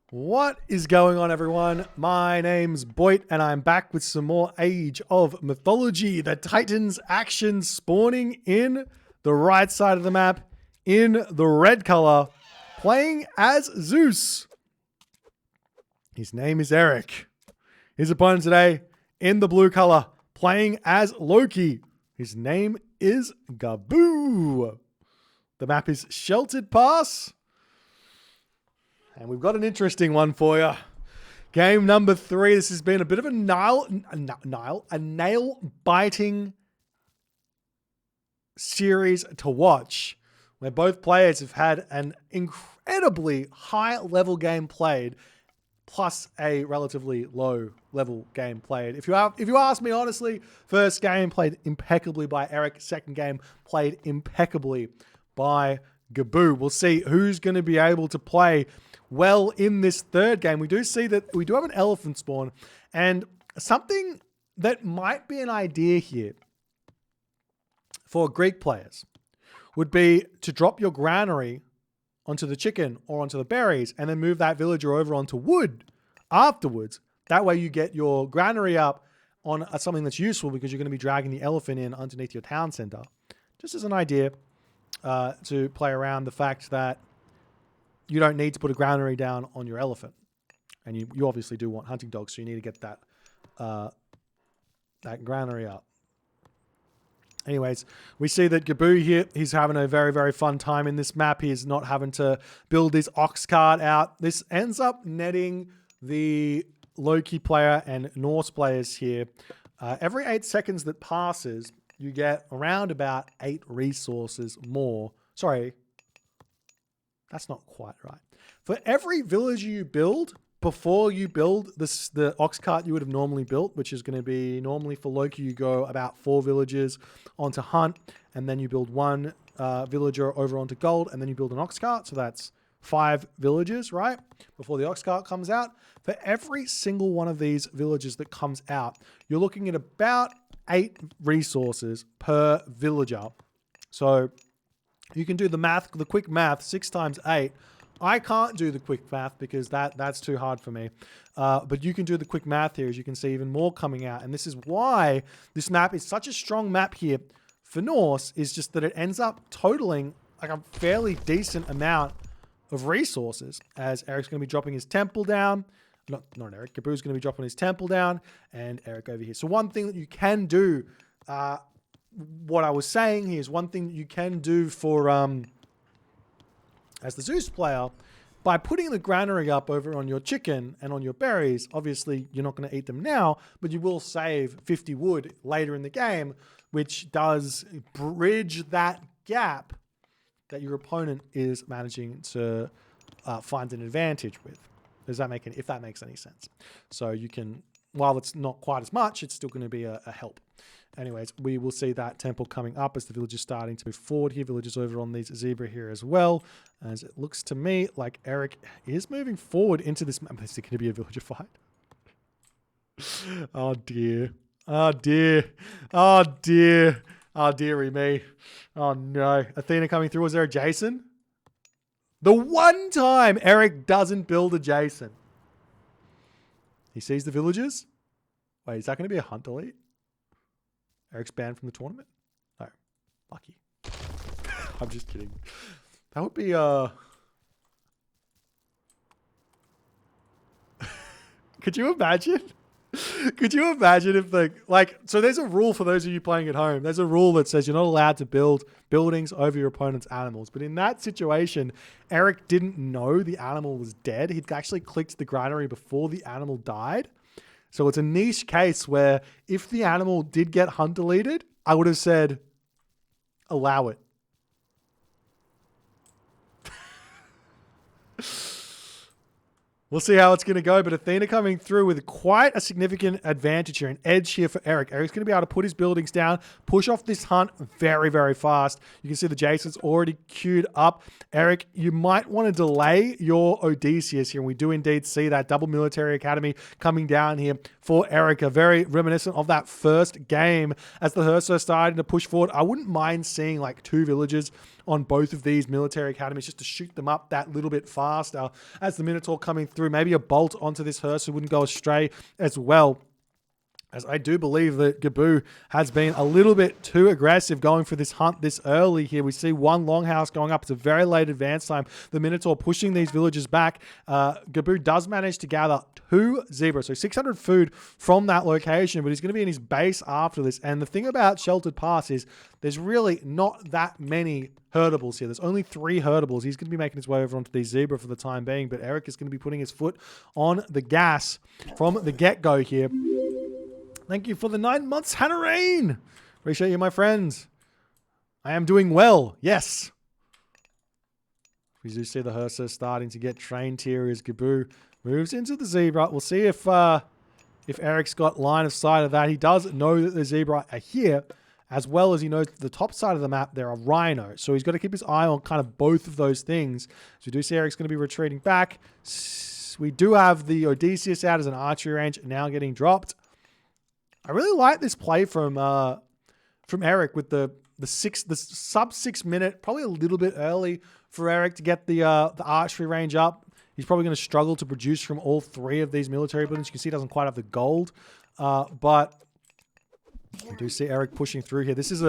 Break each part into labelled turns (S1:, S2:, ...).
S1: What is going on, everyone? My name's Boit, and I'm back with some more Age of Mythology. The Titans action spawning in the right side of the map, in the red color, playing as Zeus. His name is Eric. His opponent today, in the blue color, playing as Loki. His name is Gaboo. The map is Sheltered Pass. And we've got an interesting one for you. Game number 3. This has been a bit of a nail-biting series to watch, where both players have had an incredibly high-level game played, plus a relatively low-level game played. If you ask me honestly, first game played impeccably by Eric. Second game played impeccably by Gaboo. We'll see who's going to be able to play well in this third game. We do see that we do have an elephant spawn, and something that might be an idea here for Greek players would be to drop your granary onto the chicken or onto the berries and then move that villager over onto wood afterwards. That way you get your granary up on something that's useful, because you're going to be dragging the elephant in underneath your town center. Just as an idea to play around the fact that you don't need to put a granary down on your elephant. And you obviously do want hunting dogs, so you need to get that that granary up. Anyways, we see that Gaboo here, he's having a very, very fun time in this map. He is not having to build his ox cart out. This ends up netting the Loki player and Norse players here. Every 8 seconds that passes, you get around about 8 resources more. Sorry, that's not quite right. For every villager you build, before you build the ox cart you would have normally built, which is going to be normally for Loki, you go about 4 villagers onto hunt, and then you build 1 villager over onto gold, and then you build an ox cart. So that's 5 villagers, right? Before the ox cart comes out. For every single one of these villagers that comes out, you're looking at about 8 resources per villager. So you can do the math, the quick math, 6 times 8. I can't do the quick math because that's too hard for me. But you can do the quick math here, as you can see even more coming out. And this is why this map is such a strong map here for Norse, is just that it ends up totaling like a fairly decent amount of resources, as Eric's going to be dropping his temple down. Not Eric, Gaboo's going to be dropping his temple down, and Eric over here. So one thing that you can do, what I was saying here is one thing that you can do for, as the Zeus player, by putting the granary up over on your chicken and on your berries. Obviously, you're not going to eat them now, but you will save 50 wood later in the game, which does bridge that gap that your opponent is managing to find an advantage with. Does that make any, if that makes any sense? So you can, while it's not quite as much, it's still going to be a help. Anyways, we will see that temple coming up as the village is starting to move forward here. Villagers over on these zebra here as well. As it looks to me like Eric is moving forward into this map. Is it going to be a villager fight? Oh dear. Oh dear. Oh dear. Oh dearie me. Oh no. Athena coming through. Was there a Jason? The one time Eric doesn't build a Jason. He sees the villagers. Wait, is that going to be a hunt delete? Eric's banned from the tournament? No. Lucky. I'm just kidding. That would be, Could you imagine? Could you imagine if so there's a rule for those of you playing at home. There's a rule that says you're not allowed to build buildings over your opponent's animals. But in that situation, Eric didn't know the animal was dead. He'd actually clicked the granary before the animal died. So it's a niche case where if the animal did get hunt deleted, I would have said, allow it. We'll see how it's going to go, but Athena coming through with quite a significant advantage here, an edge here for Eric. Eric's going to be able to put his buildings down, push off this hunt very, very fast. You can see the Jason's already queued up. Eric, you might want to delay your Odysseus here, and we do indeed see that double military academy coming down here for Eric, very reminiscent of that first game as the Hersir started to push forward. I wouldn't mind seeing like 2 villagers on both of these military academies just to shoot them up that little bit faster as the Minotaur coming through. Maybe a bolt onto this Hersir wouldn't go astray as well, as I do believe that Gaboo has been a little bit too aggressive going for this hunt this early here. We see one longhouse going up. It's a very late advance time. The Minotaur pushing these villagers back. Gaboo does manage to gather 2 zebras, so 600 food from that location, but he's going to be in his base after this. And the thing about Sheltered Pass is there's really not that many herdables here. There's only 3 herdables. He's going to be making his way over onto these zebra for the time being, but Eric is going to be putting his foot on the gas from the get-go here. Thank you for the 9 months, Hannah Rain. Appreciate you, my friends. I am doing well. Yes. We do see the Hersir starting to get trained here as Gaboo moves into the zebra. We'll see if Eric's got line of sight of that. He does know that the zebra are here, as well as he knows the top side of the map there are rhinos. So he's got to keep his eye on kind of both of those things. So we do see Eric's going to be retreating back. We do have the Odysseus out as an archery range now getting dropped. I really like this play from Eric with the sub 6 minute, probably a little bit early for Eric to get the archery range up. He's probably going to struggle to produce from all 3 of these military buildings. You can see he doesn't quite have the gold, but we do see Eric pushing through here. This is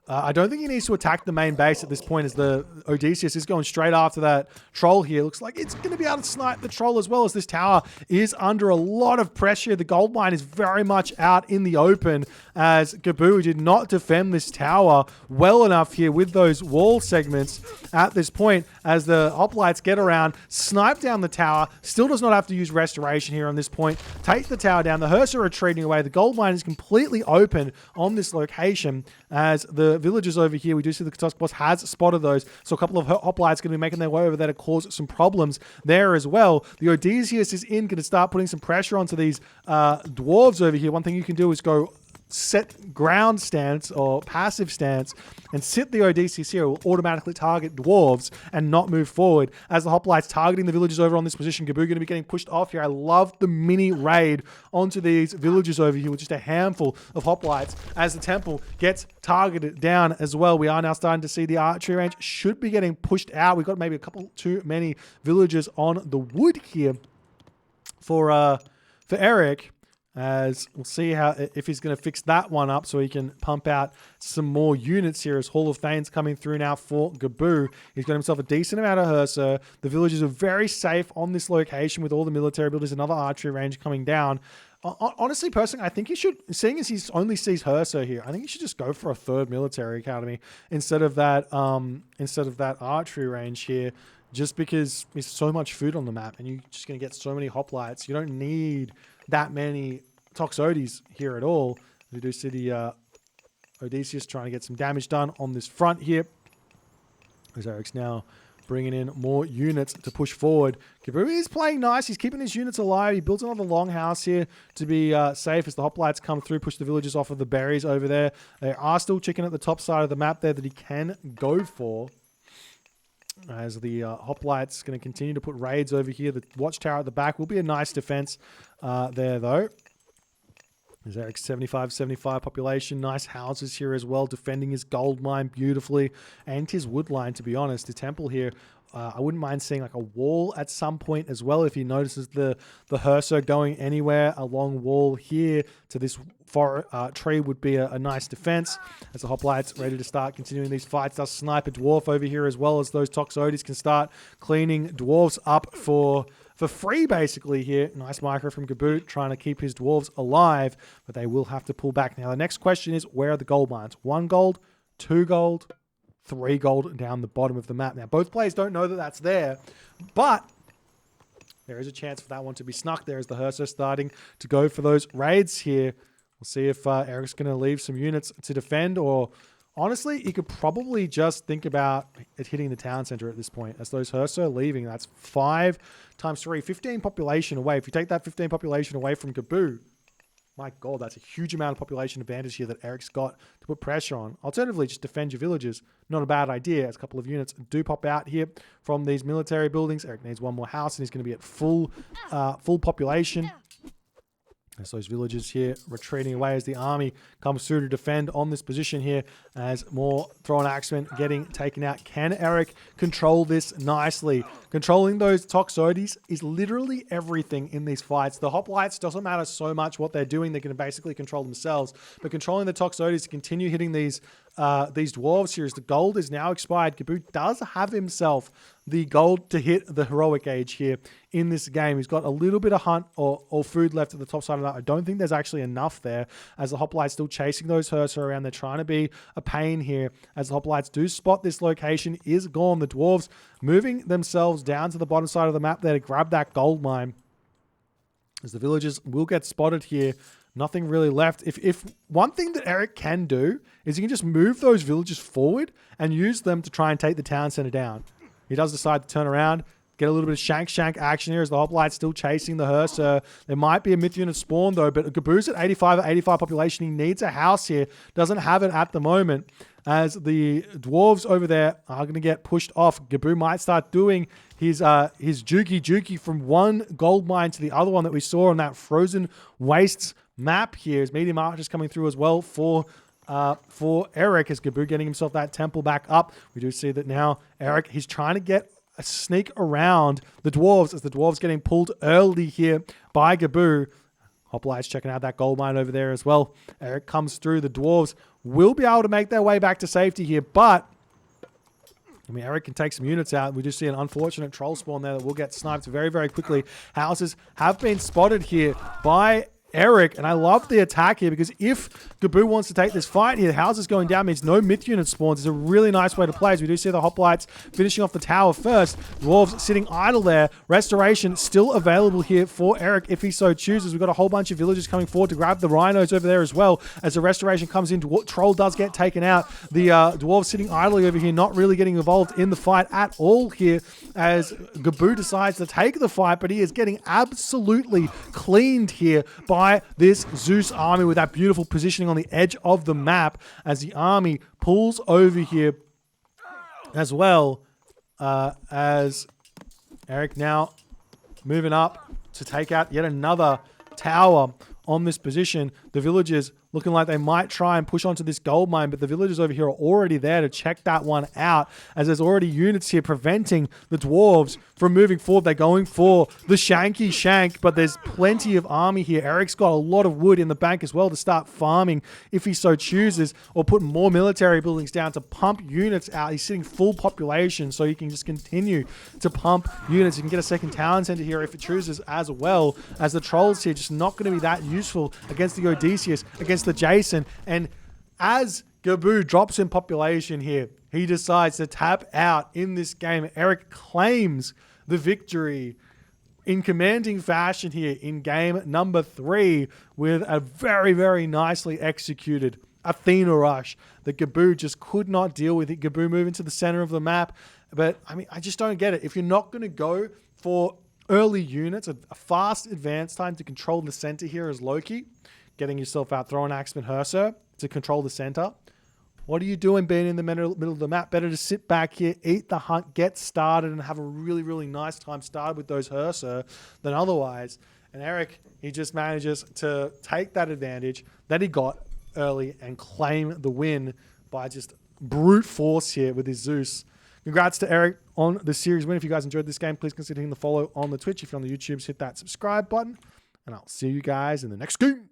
S1: I don't think he needs to attack the main base at this point, as the Odysseus is going straight after that troll here. Looks like it's going to be able to snipe the troll as well, as this tower is under a lot of pressure. The gold mine is very much out in the open, as Gaboo did not defend this tower well enough here with those wall segments at this point, as the hoplites get around, snipe down the tower. Still does not have to use restoration here on this point. Take the tower down. The Hersir are retreating away. The gold mine is completely open on this location, as the villagers over here, we do see the Katusk boss has spotted those, so a couple of hoplites going to be making their way over there to cause some problems there as well. The Odysseus is going to start putting some pressure onto these dwarves over here. One thing you can do is go set ground stance or passive stance and sit the Odysseus here. It will automatically target dwarves and not move forward, as the hoplites targeting the villagers over on this position. Gaboo going to be getting pushed off here. I love the mini raid onto these villagers over here with just a handful of hoplites, as the temple gets targeted down as well. We are now starting to see the archery range should be getting pushed out. We've got maybe a couple too many villagers on the wood here for Eric, as we'll see if he's going to fix that one up so he can pump out some more units here, as Hall of Thane's coming through now for Gaboo. He's got himself a decent amount of Hersir. The villagers are very safe on this location with all the military buildings. Another archery range coming down. Honestly, personally, I think he should, seeing as he only sees Hersir here, I think he should just go for a 3rd military academy instead of that archery range here, just because there's so much food on the map and you're just going to get so many hoplites. You don't need that many Toxotes here at all. We do see the Odysseus trying to get some damage done on this front here, as Eric's now bringing in more units to push forward. Gaboo is playing nice. He's keeping his units alive. He builds another longhouse here to be safe as the hoplites come through, push the villagers off of the berries over there. They are still chicken at the top side of the map there that he can go for, as the hoplites going to continue to put raids over here. The watchtower at the back will be a nice defense there, though. There's Eric's 75 population. Nice houses here as well, defending his gold mine beautifully, and his wood line, to be honest. The temple here, I wouldn't mind seeing like a wall at some point as well, if he notices the Hersir going anywhere. A long wall here to this tree would be a nice defense, as the hoplites ready to start continuing these fights. Does snipe a dwarf over here, as well as those Toxotes can start cleaning dwarves up for free, basically, here. Nice micro from Gaboo, trying to keep his dwarves alive, but they will have to pull back. Now, the next question is, where are the gold mines? 1 gold, 2 gold, 3 gold down the bottom of the map. Now, both players don't know that that's there, but there is a chance for that one to be snuck there, as the Hersir starting to go for those raids here. We'll see if Eric's going to leave some units to defend, or honestly, he could probably just think about it hitting the town center at this point, as those Hersir are leaving. That's 5 times 3, 15 population away. If you take that 15 population away from Gaboo, my God, that's a huge amount of population advantage here that Eric's got to put pressure on. Alternatively, just defend your villagers. Not a bad idea, as a couple of units do pop out here from these military buildings. Eric needs 1 more house, and he's going to be at full population. As those villagers here retreating away as the army comes through to defend on this position here, as more thrown axemen getting taken out. Can Eric control this nicely? Controlling those Toxotes is literally everything in these fights. The hoplites doesn't matter so much what they're doing. They can basically control themselves. But controlling the Toxotes to continue hitting these dwarves here as the gold is now expired. Gaboo does have himself the gold to hit the heroic age here in this game. He's got a little bit of hunt or food left at the top side of that. I don't think there's actually enough there, as the hoplites still chasing those Hersir around. They're trying to be a pain here, as the hoplites do spot this location is gone. The dwarves moving themselves down to the bottom side of the map there to grab that gold mine, as the villagers will get spotted here. Nothing really left. If one thing that Eric can do is he can just move those villagers forward and use them to try and take the town center down. He does decide to turn around, get a little bit of shank action here as the hoplites still chasing the Hersir. There might be a myth unit spawn though, but Gaboo's at 85 population. He needs a house here. Doesn't have it at the moment, as the dwarves over there are going to get pushed off. Gaboo might start doing his jukey from one gold mine to the other one that we saw on that Frozen Wastes map here. His medium archers coming through as well for Eric, as Gaboo getting himself that temple back up. We do see that now Eric, he's trying to get a sneak around the dwarves, as the dwarves getting pulled early here by Gaboo. Hoplites checking out that gold mine over there as well. Eric comes through. The dwarves will be able to make their way back to safety here, but I mean, Eric can take some units out. We just see an unfortunate troll spawn there that will get sniped very, very quickly. Houses have been spotted here by Eric, and I love the attack here, because if Gaboo wants to take this fight here, houses going down means no myth unit spawns. It's a really nice way to play, as we do see the hoplites finishing off the tower first. Dwarves sitting idle there. Restoration still available here for Eric if he so chooses. We've got a whole bunch of villagers coming forward to grab the rhinos over there as well. As the restoration comes in, troll does get taken out. The dwarves sitting idly over here, not really getting involved in the fight at all here, as Gaboo decides to take the fight, but he is getting absolutely cleaned here by this Zeus army with that beautiful positioning on the edge of the map, as the army pulls over here as well, as Eric now moving up to take out yet another tower on this position. The villagers looking like they might try and push onto this gold mine, but the villagers over here are already there to check that one out, as there's already units here preventing the dwarves from moving forward. They're going for the shanky shank, but there's plenty of army here. Eric's got a lot of wood in the bank as well to start farming if he so chooses, or put more military buildings down to pump units out. He's sitting full population, so he can just continue to pump units. You can get a second town center here if it chooses as well, as the trolls here just not going to be that useful against the Odysseus, against the Jason. And as Gaboo drops in population here, he decides to tap out in this game. Eric claims the victory in commanding fashion here in game number 3 with a very, very nicely executed Athena Rush that Gaboo just could not deal with it. Gaboo moving to the center of the map. But I mean, I just don't get it. If you're not going to go for early units, a fast advance time to control the center here as Loki, getting yourself out, throwing Axeman Hersir to control the center. What are you doing being in the middle of the map? Better to sit back here, eat the hunt, get started, and have a really, really nice time started with those Hersir than otherwise. And Eric, he just manages to take that advantage that he got early and claim the win by just brute force here with his Zeus. Congrats to Eric on the series win. If you guys enjoyed this game, please consider hitting the follow on the Twitch. If you're on the YouTubes, hit that subscribe button. And I'll see you guys in the next game.